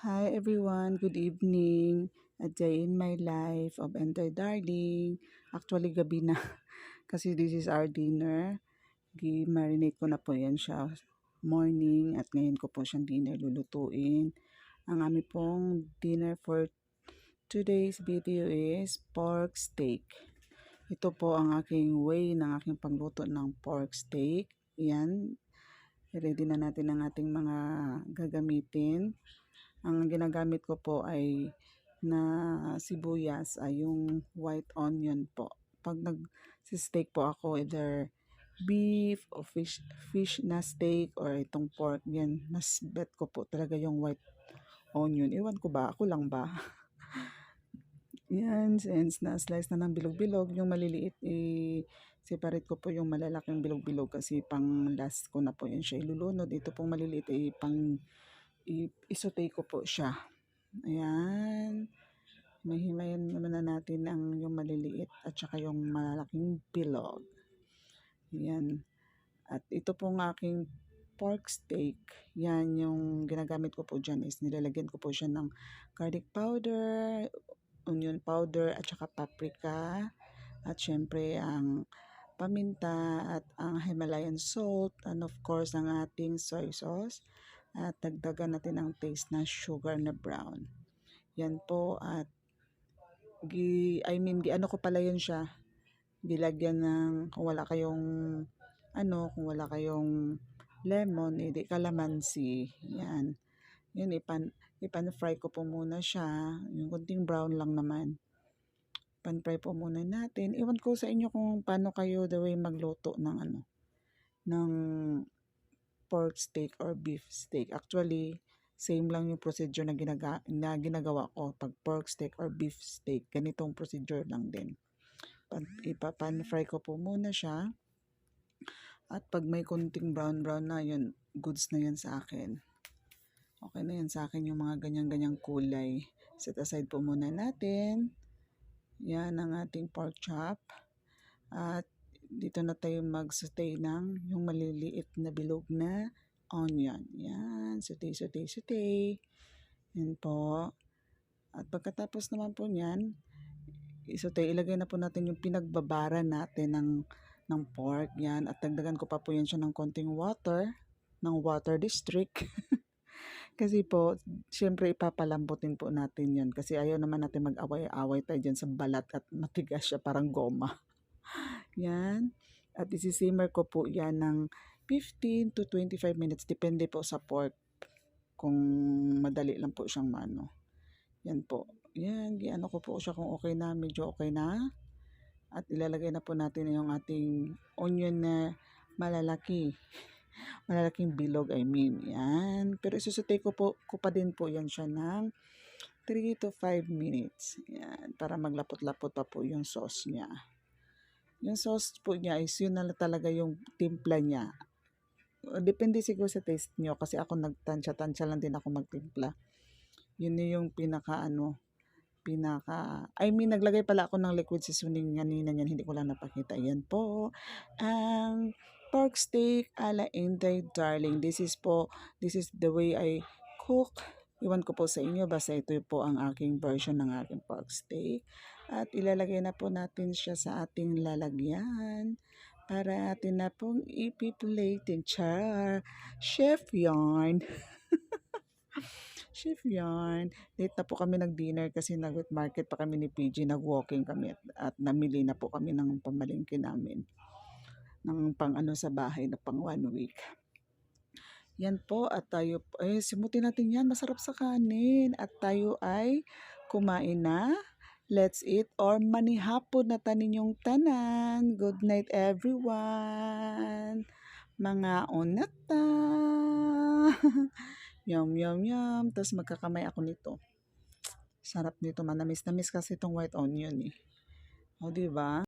Hi everyone, good evening. A day in my life of Enter Darling. Actually gabi na kasi this is our dinner. Gi-marinate ko na po yan siya morning at ngayon ko po siyang dinner lulutuin. Ang aming pong dinner for today's video is pork steak. Ito po ang aking way ng aking pagluto ng pork steak. Yan, ready na natin ang ating mga gagamitin. Ang ginagamit ko po ay na sibuyas ay yung white onion po. Pag nag-steak po ako, either beef o fish na steak or itong pork, yan, mas bet ko po talaga yung white onion. Iwan ko ba? Ako lang ba? Yan, since na-slice na ng bilog-bilog, yung maliliit, separate ko po yung malalaking bilog-bilog kasi pang last ko na po yan siya ilulunod. Ito pong maliliit ay pang isutay ko po siya. Ayan. Mahimayin naman na natin ang yung maliliit at saka yung malalaking bilog. Ayan. At ito pong aking pork steak. Yan yung ginagamit ko po dyan is nilalagyan ko po siya ng garlic powder, onion powder at saka paprika. At syempre ang paminta at ang Himalayan salt and of course ang ating soy sauce. At dagdagan natin ang taste na sugar na brown. Yan po at ano ko pala yun siya. Gilagyan ng kung wala kayong lemon, edi kalamansi. Yan. Yun ipan-fry ko po muna siya. Yung kunting brown lang naman. Pan-fry po muna natin. Iwan ko sa inyo kung paano kayo the way magluto ng pork steak or beef steak. Actually, same lang yung procedure na ginagawa ko pag pork steak or beef steak. Ganitong procedure lang din. Ipapan-fry ko po muna siya. At pag may kunting brown na yun, goods na yan sa akin. Okay na yan sa akin yung mga ganyan-ganyang kulay. Set aside po muna natin. Yan ang ating pork chop. At dito na tayo mag-saute ng yung maliliit na bilog na onion. Yan, saute. Yan po. At pagkatapos naman po niyan, ilagay na po natin yung pinagbabara natin ng pork. Yan, at dagdagan ko pa po yan siya ng konting water, ng water district. Kasi po, syempre ipapalambutin po natin yan. Kasi ayaw naman natin mag-away-away tayo dyan sa balat at matigas siya parang goma. Yan. At isi-simmer ko po yan ng 15 to 25 minutes. Depende po sa pork. Kung madali lang po siyang Yan po. Yan. Giano ko po siya kung okay na. Medyo okay na. At ilalagay na po natin yung ating onion na malalaki. Malalaking bilog, I mean. Yan. Pero isusutay ko pa din po yan siya ng 3 to 5 minutes. Yan. Para maglapot-lapot pa po yung sauce niya. Yung sauce po niya is yun na talaga yung timpla niya. Depende siguro sa taste nyo kasi ako nagtansya lang din ako magtimpla. Yun yung naglagay pala ako ng liquid seasoning kanina yan. Hindi ko lang napakita. Yan po. Ang pork steak a la Inday Darling. This is the way I cook. Iwan ko po sa inyo, basta ito po ang aking version ng aking pork steak. At ilalagay na po natin siya sa ating lalagyan para atin na pong ipiplating. Char! Chef yarn! Chef yarn! Late na po kami nag-dinner kasi nag-wet market pa kami ni PG. Nag-walking kami at namili na po kami ng pamalingki namin. Ng sa bahay na pang 1 week. Yan po at tayo simutin natin yan. Masarap sa kanin. At tayo ay kumain na. Let's eat or manihapon na taninyong tanan. Good night everyone. Mga onata. Yum. Tapos magkakamay ako nito. Sarap nito. Manamis kasi itong white onion eh. O diba?